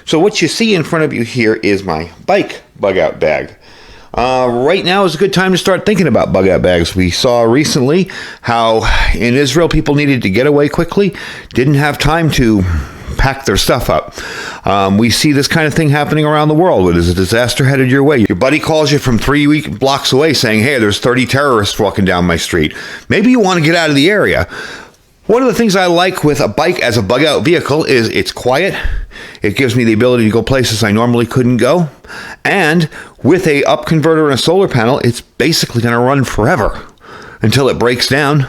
So what you see in front of you here is my bike bug out bag. Right now is a good time to start thinking about bug out bags. We saw recently how in Israel people needed to get away quickly, didn't have time to pack their stuff up. We see this kind of thing happening around the world. When there's a disaster headed your way, your buddy calls you from 3 blocks away saying, hey, there's 30 terrorists walking down my street. Maybe you want to get out of the area. One of the things I like with a bike as a bug-out vehicle is it's quiet. It gives me the ability to go places I normally couldn't go. And with a up converter and a solar panel, it's basically going to run forever until it breaks down.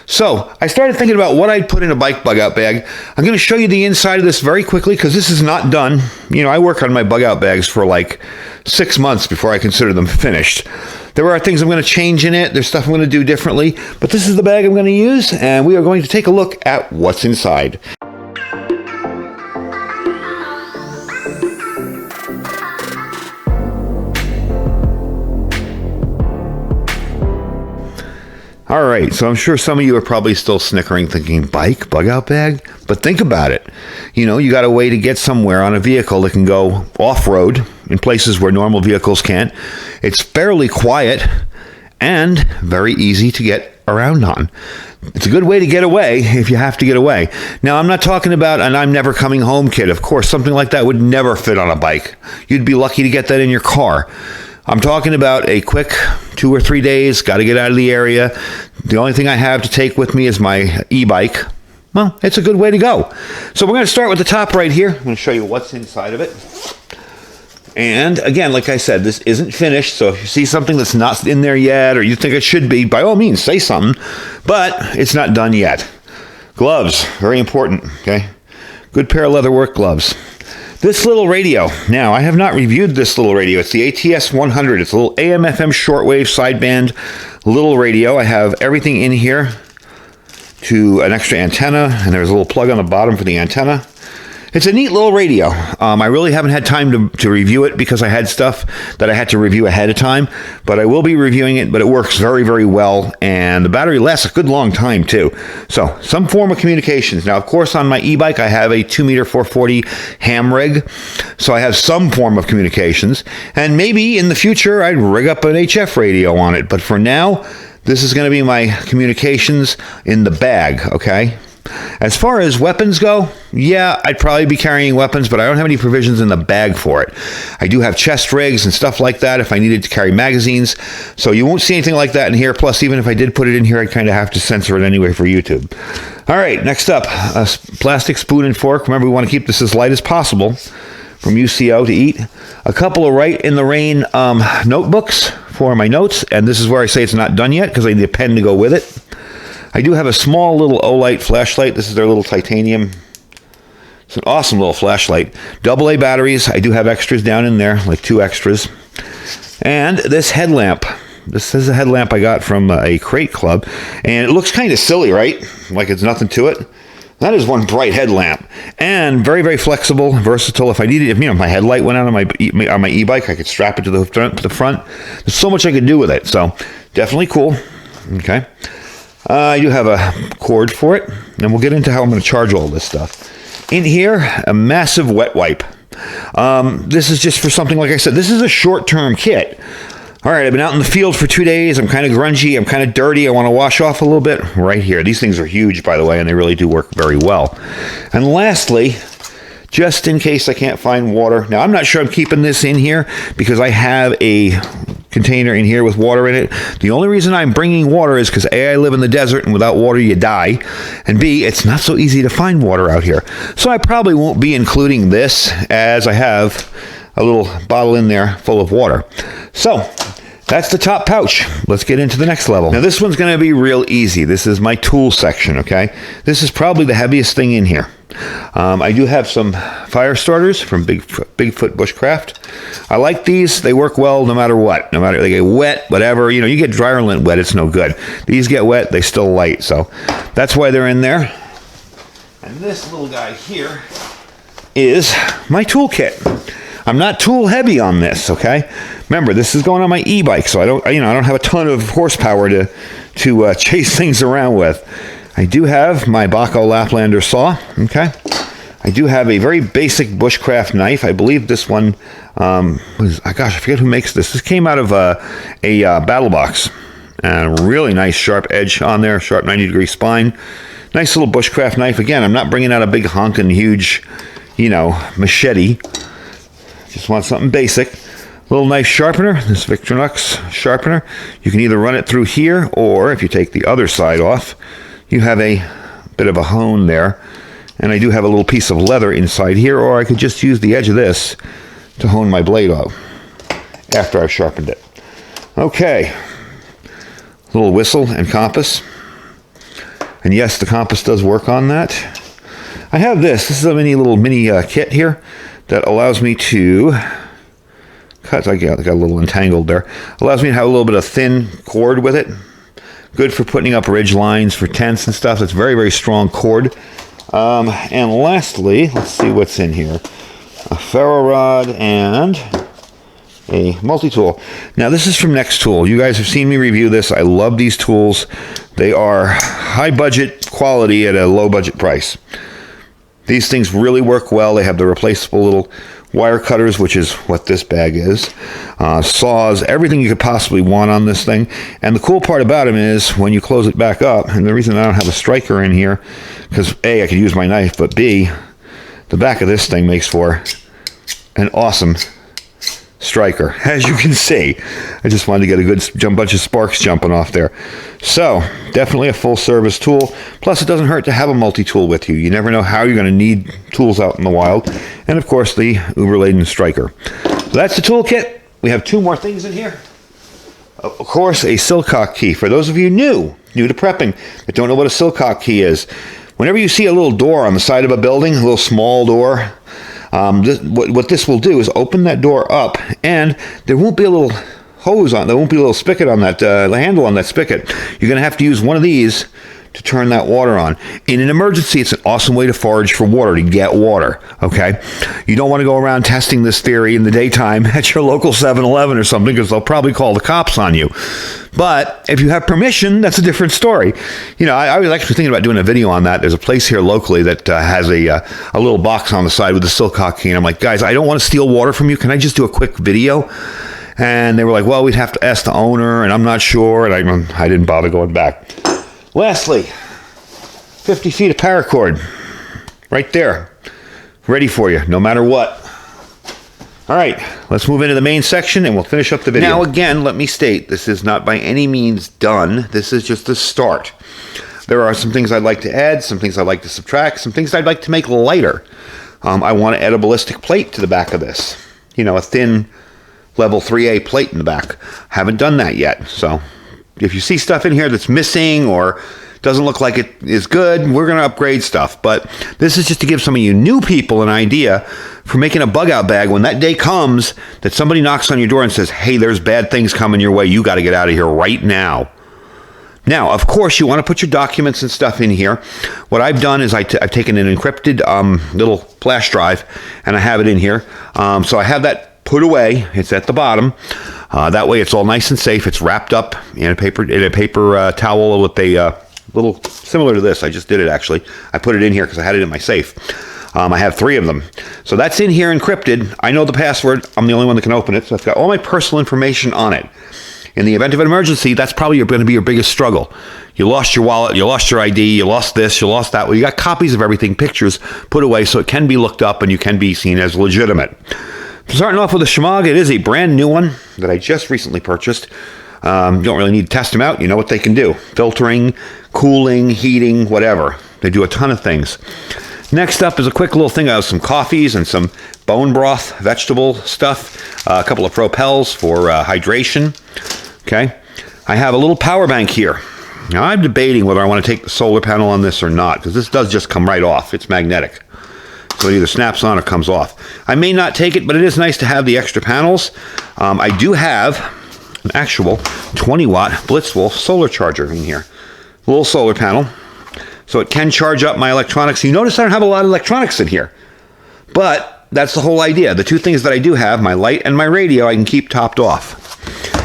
So I started thinking about what I'd put in a bike bug-out bag. I'm going to show you the inside of this very quickly because this is not done. You know, I work on my bug-out bags for like 6 months before I consider them finished. There are things I'm going to change in it. There's stuff I'm going to do differently. But this is the bag I'm going to use, and we are going to take a look at what's inside. All right, so I'm sure some of you are probably still snickering thinking, bike, bug-out bag? But think about it. You know, you got a way to get somewhere on a vehicle that can go off-road in places where normal vehicles can't. It's fairly quiet and very easy to get around on. It's a good way to get away if you have to get away. Now, I'm not talking about an I'm never coming home kit. Of course, something like that would never fit on a bike. You'd be lucky to get that in your car. I'm talking about a quick 2 or 3 days, got to get out of the area. The only thing I have to take with me is my e-bike. Well, it's a good way to go. So we're going to start with the top right here. I'm going to show you what's inside of it. And again, like I said, this isn't finished. So if you see something that's not in there yet, or you think it should be, by all means, say something. But it's not done yet. Gloves, very important, okay? Good pair of leather work gloves. This little radio. Now, I have not reviewed this little radio. It's the ATS 100. It's a little AM/FM shortwave sideband little radio. I have everything in here to an extra antenna, and there's a little plug on the bottom for the antenna. It's a neat little radio. I really haven't had time to review it because I had stuff that I had to review ahead of time, but I will be reviewing it, but it works very, very well, and the battery lasts a good long time, too. So, some form of communications. Now, of course, on my e-bike, I have a 2-meter 440 ham rig, so I have some form of communications, and maybe in the future, I'd rig up an HF radio on it, but for now, this is going to be my communications in the bag, okay? As far as weapons go, yeah, I'd probably be carrying weapons, but I don't have any provisions in the bag for it. I do have chest rigs and stuff like that if I needed to carry magazines, so you won't see anything like that in here. Plus, even if I did put it in here, I'd kind of have to censor it anyway for YouTube. All right, next up, a plastic spoon and fork. Remember, we want to keep this as light as possible from UCO to eat. A couple of Right in the Rain notebooks for my notes, and this is where I say it's not done yet because I need a pen to go with it. I do have a small little Olight flashlight. This is their little titanium. It's an awesome little flashlight. AA batteries. I do have extras down in there, like 2 extras. And this headlamp. This is a headlamp I got from a crate club. And it looks kind of silly, right? Like it's nothing to it. That is one bright headlamp. And very, very flexible, versatile. If I needed, if my headlight went out on my e-bike, I could strap it to the front. There's so much I could do with it. So definitely cool. Okay. I do have a cord for it, and we'll get into how I'm going to charge all this stuff. In here, a massive wet wipe. This is just for something, like I said, this is a short-term kit. All right, I've been out in the field for 2 days. I'm kind of grungy. I'm kind of dirty. I want to wash off a little bit. Right here. These things are huge, by the way, and they really do work very well. And lastly, just in case I can't find water. Now, I'm not sure I'm keeping this in here because I have a container in here with water in it. The only reason I'm bringing water is because A, I live in the desert, and without water you die, and B, it's not so easy to find water out here. So I probably won't be including this, as I have a little bottle in there full of water. So that's the top pouch. Let's get into the next level. Now this one's going to be real easy. This is my tool section, okay? This is probably the heaviest thing in here. I do have some fire starters from Bigfoot Bushcraft. I like these. They work well no matter what. No matter they get wet, whatever. You know, you get dryer lint wet, it's no good. These get wet, they still light. So that's why they're in there. And this little guy here is my toolkit. I'm not tool heavy on this, okay? Remember, this is going on my e-bike, so I don't have a ton of horsepower to chase things around with. I do have my Baco Laplander saw, okay? I do have a very basic bushcraft knife. I believe this one was, gosh, I forget who makes this. This came out of a battle box. Really nice sharp edge on there, sharp 90-degree spine. Nice little bushcraft knife. Again, I'm not bringing out a big honking huge, machete. Just want something basic. Little knife sharpener, this Victorinox sharpener. You can either run it through here, or if you take the other side off, you have a bit of a hone there. And I do have a little piece of leather inside here, or I could just use the edge of this to hone my blade off after I've sharpened it. Okay. Little whistle and compass. And yes, the compass does work on that. I have this. This is a mini kit here that allows me to cut. I got a little entangled there. Allows me to have a little bit of thin cord with it. Good for putting up ridge lines for tents and stuff. It's very, very strong cord. And lastly, let's see what's in here. A ferro rod and a multi-tool. Now this is from Next Tool. You guys have seen me review this. I love these tools. They are high budget quality at a low budget price. These things really work well. They have the replaceable little wire cutters, which is what this bag is. Saws, everything you could possibly want on this thing. And the cool part about them is when you close it back up, and the reason I don't have a striker in here, because A, I could use my knife, but B, the back of this thing makes for an awesome striker, as you can see. I just wanted to get a good bunch of sparks jumping off there. So definitely a full service tool. Plus it doesn't hurt to have a multi-tool with you. You never know how you're going to need tools out in the wild. And of course the Uberladen striker. So that's the toolkit. We have two more things in here. Of course, a Silcock key. For those of you new to prepping that don't know what a Silcock key is, whenever you see a little door on the side of a building, a little small door, what this will do is open that door up, and there won't be a little hose on, there won't be a little spigot on that, the handle on that spigot. You're going to have to use one of these to turn that water on. In an emergency, it's an awesome way to forage for water, to get water, okay? You don't want to go around testing this theory in the daytime at your local 7-Eleven or something, because they'll probably call the cops on you. But if you have permission, that's a different story. I was actually thinking about doing a video on that. There's a place here locally that has a little box on the side with a Silcock key, and I'm like, guys, I don't want to steal water from you. Can I just do a quick video? And they were like, well, we'd have to ask the owner, and I'm not sure, and I didn't bother going back. Lastly, 50 feet of paracord, right there, ready for you, no matter what. All right, let's move into the main section and we'll finish up the video. Now again, let me state, this is not by any means done. This is just the start. There are some things I'd like to add, some things I'd like to subtract, some things I'd like to make lighter. I want to add a ballistic plate to the back of this. A thin level 3A plate in the back. Haven't done that yet, so if you see stuff in here that's missing or doesn't look like it is good, we're going to upgrade stuff. But this is just to give some of you new people an idea for making a bug out bag when that day comes that somebody knocks on your door and says, hey, there's bad things coming your way. You got to get out of here right now. Now, of course, you want to put your documents and stuff in here. What I've done is I've taken an encrypted little flash drive and I have it in here. So I have that put away. It's at the bottom. That way it's all nice and safe. It's wrapped up in a paper towel with a little similar to this. I just did it actually. I put it in here because I had it in my safe. I have 3 of them. So that's in here encrypted. I know the password. I'm the only one that can open it. So it's got all my personal information on it. In the event of an emergency, that's probably going to be your biggest struggle. You lost your wallet, you lost your ID, you lost this, you lost that. Well, you got copies of everything, pictures put away so it can be looked up and you can be seen as legitimate. Starting off with a Shmog, it is a brand new one that I just recently purchased. You don't really need to test them out. You know what they can do. Filtering, cooling, heating, whatever. They do a ton of things. Next up is a quick little thing of some coffees and some bone broth, vegetable stuff. A couple of Propels for hydration. Okay. I have a little power bank here. Now I'm debating whether I want to take the solar panel on this or not, because this does just come right off. It's magnetic. So it either snaps on or comes off. I may not take it, but it is nice to have the extra panels. I do have an actual 20-watt Blitzwolf solar charger in here. A little solar panel. So it can charge up my electronics. You notice I don't have a lot of electronics in here. But that's the whole idea. The 2 things that I do have, my light and my radio, I can keep topped off.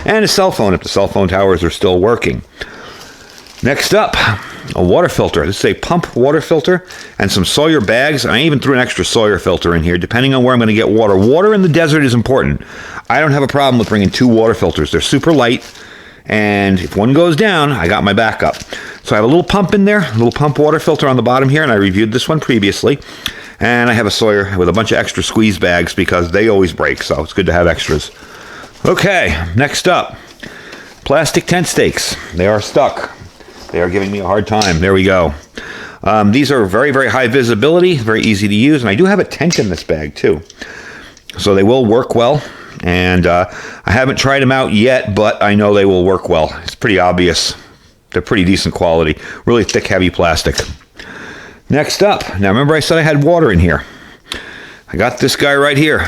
And a cell phone if the cell phone towers are still working. Next up, a water filter. This is a pump water filter and some Sawyer bags. I even threw an extra Sawyer filter in here, depending on where I'm going to get water. Water in the desert is important. I don't have a problem with bringing 2 water filters. They're super light, and if one goes down, I got my backup. So I have a little pump in there, a little pump water filter on the bottom here, and I reviewed this one previously. And I have a Sawyer with a bunch of extra squeeze bags because they always break, so it's good to have extras. Okay, next up, plastic tent stakes. They are stuck. They are giving me a hard time. There we go. These are very, very high visibility, very easy to use, and I do have a tent in this bag too. So they will work well, and I haven't tried them out yet, but I know they will work well. It's pretty obvious. They're pretty decent quality. Really thick, heavy plastic. Next up, now remember I said I had water in here. I got this guy right here.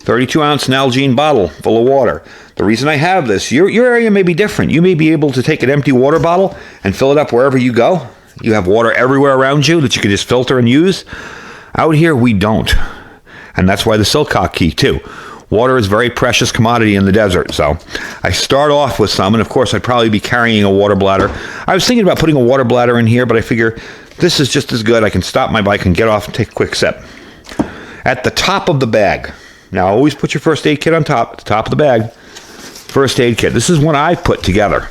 32-ounce Nalgene bottle full of water. The reason I have this, your area may be different. You may be able to take an empty water bottle and fill it up wherever you go. You have water everywhere around you that you can just filter and use. Out here, we don't. And that's why the Silcock key, too. Water is a very precious commodity in the desert. So I start off with some, and of course, I'd probably be carrying a water bladder. I was thinking about putting a water bladder in here, but I figure this is just as good. I can stop my bike and get off and take a quick sip. At the top of the bag, now always put your first aid kit on top, at the top of the bag. First aid kit. This is one I've put together.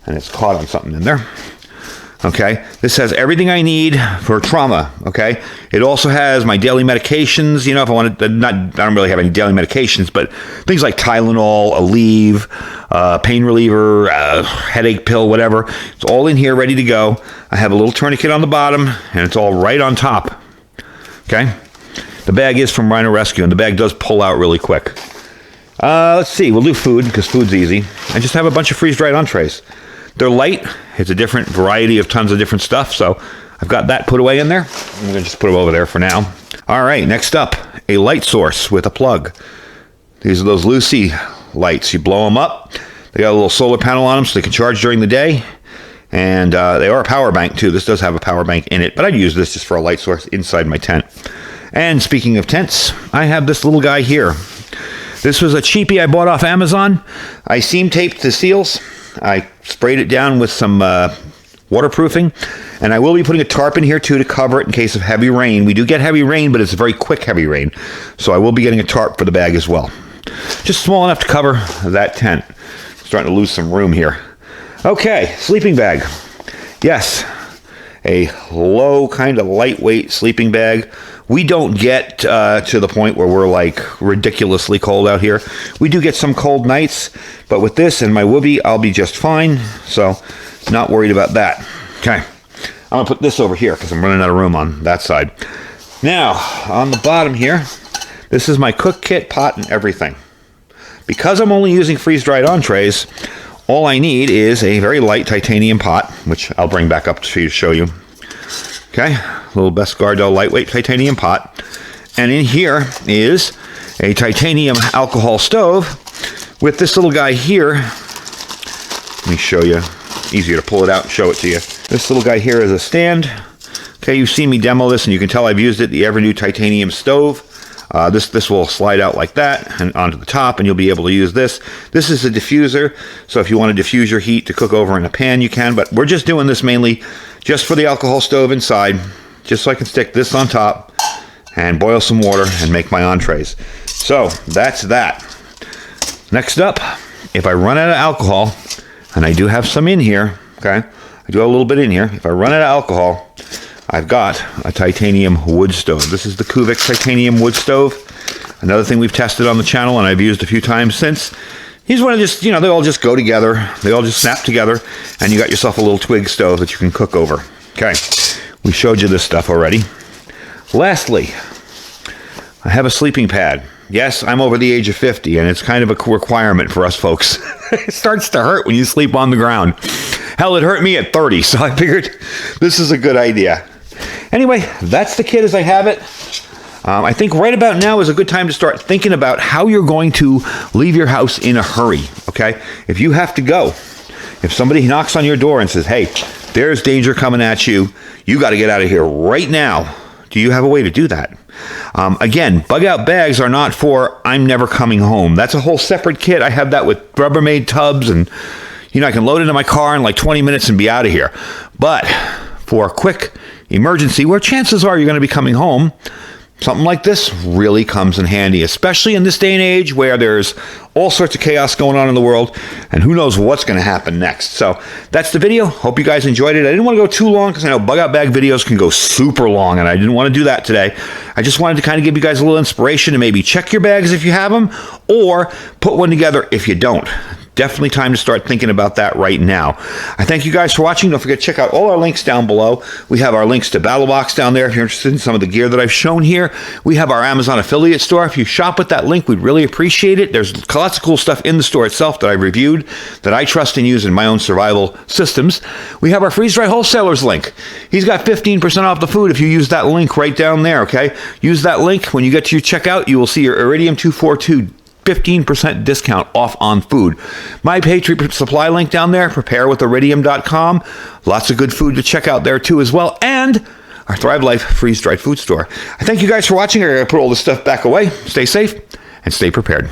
And it's caught on something in there. Okay. This has everything I need for trauma. Okay. It also has my daily medications. You know, if I wanted to, I don't really have any daily medications, but things like Tylenol, Aleve, pain reliever, headache pill, whatever. It's all in here ready to go. I have a little tourniquet on the bottom, and it's all right on top. Okay. The bag is from Rhino Rescue, and the bag does pull out really quick. Let's see. We'll do food, because food's easy. I just have a bunch of freeze-dried entrees. They're light. It's a different variety of tons of different stuff, so I've got that put away in there. I'm going to just put it over there for now. All right, next up, a light source with a plug. These are those Lucy lights. You blow them up. They got a little solar panel on them so they can charge during the day. And they are a power bank, too. This does have a power bank in it, but I'd use this just for a light source inside my tent. And speaking of tents, I have this little guy here. This was a cheapie I bought off Amazon. I seam taped the seals. I sprayed it down with some waterproofing. And I will be putting a tarp in here, too, to cover it in case of heavy rain. We do get heavy rain, but it's a very quick heavy rain. So I will be getting a tarp for the bag as well. Just small enough to cover that tent. Starting to lose some room here. Okay, sleeping bag. Yes, a low, kind of lightweight sleeping bag. We don't get to the point where we're like ridiculously cold out here. We do get some cold nights, but with this and my Whoopie, I'll be just fine. So, not worried about that. Okay, I'm gonna put this over here because I'm running out of room on that side. Now, on the bottom here, this is my cook kit, pot, and everything. Because I'm only using freeze-dried entrees, all I need is a very light titanium pot, which I'll bring back up for you to show you. Okay, a little Best Gardel lightweight titanium pot. And in here is a titanium alcohol stove with this little guy here. Let me show you. Easier to pull it out and show it to you. This little guy here is a stand. Okay, you've seen me demo this, and you can tell I've used it, the ever new titanium stove. This will slide out like that and onto the top, and you'll be able to use this. This is a diffuser, so if you want to diffuse your heat to cook over in a pan, you can, but we're just doing this mainly just for the alcohol stove inside, just so I can stick this on top and boil some water and make my entrees. So that's that. Next up, if I run out of alcohol, and I do have some in here, okay, I do have a little bit in here. If I run out of alcohol, I've got a titanium wood stove. This is the Kuvik titanium wood stove. Another thing we've tested on the channel and I've used a few times since. You just want to just, they all just go together. They all just snap together and you got yourself a little twig stove that you can cook over. Okay, we showed you this stuff already. Lastly, I have a sleeping pad. Yes, I'm over the age of 50 and it's kind of a requirement for us folks. It starts to hurt when you sleep on the ground. Hell, it hurt me at 30, so I figured this is a good idea. Anyway, that's the kit as I have it. I think right about now is a good time to start thinking about how you're going to leave your house in a hurry, okay? If you have to go, if somebody knocks on your door and says, hey, there's danger coming at you, you got to get out of here right now. Do you have a way to do that? Again, bug out bags are not for I'm never coming home. That's a whole separate kit. I have that with Rubbermaid tubs and I can load it into my car in like 20 minutes and be out of here. But for a quick emergency where chances are you're going to be coming home, something like this really comes in handy, especially in this day and age where there's all sorts of chaos going on in the world, and who knows what's going to happen next. So that's the video. Hope you guys enjoyed it. I didn't want to go too long because I know bug out bag videos can go super long, and I didn't want to do that today. I just wanted to kind of give you guys a little inspiration to maybe check your bags if you have them, or put one together if you don't. Definitely time to start thinking about that right now. I thank you guys for watching. Don't forget to check out all our links down below. We have our links to BattleBox down there if you're interested in some of the gear that I've shown here. We have our Amazon affiliate store. If you shop with that link, we'd really appreciate it. There's lots of cool stuff in the store itself that I've reviewed that I trust and use in my own survival systems. We have our freeze-dry wholesalers link. He's got 15% off the food if you use that link right down there, okay? Use that link. When you get to your checkout, you will see your Iridium 242 15% discount off on food. My Patriot Supply link down there, preparewithiridium.com. Lots of good food to check out there too as well. And our Thrive Life freeze-dried food store. I thank you guys for watching. I gotta put all this stuff back away. Stay safe and stay prepared.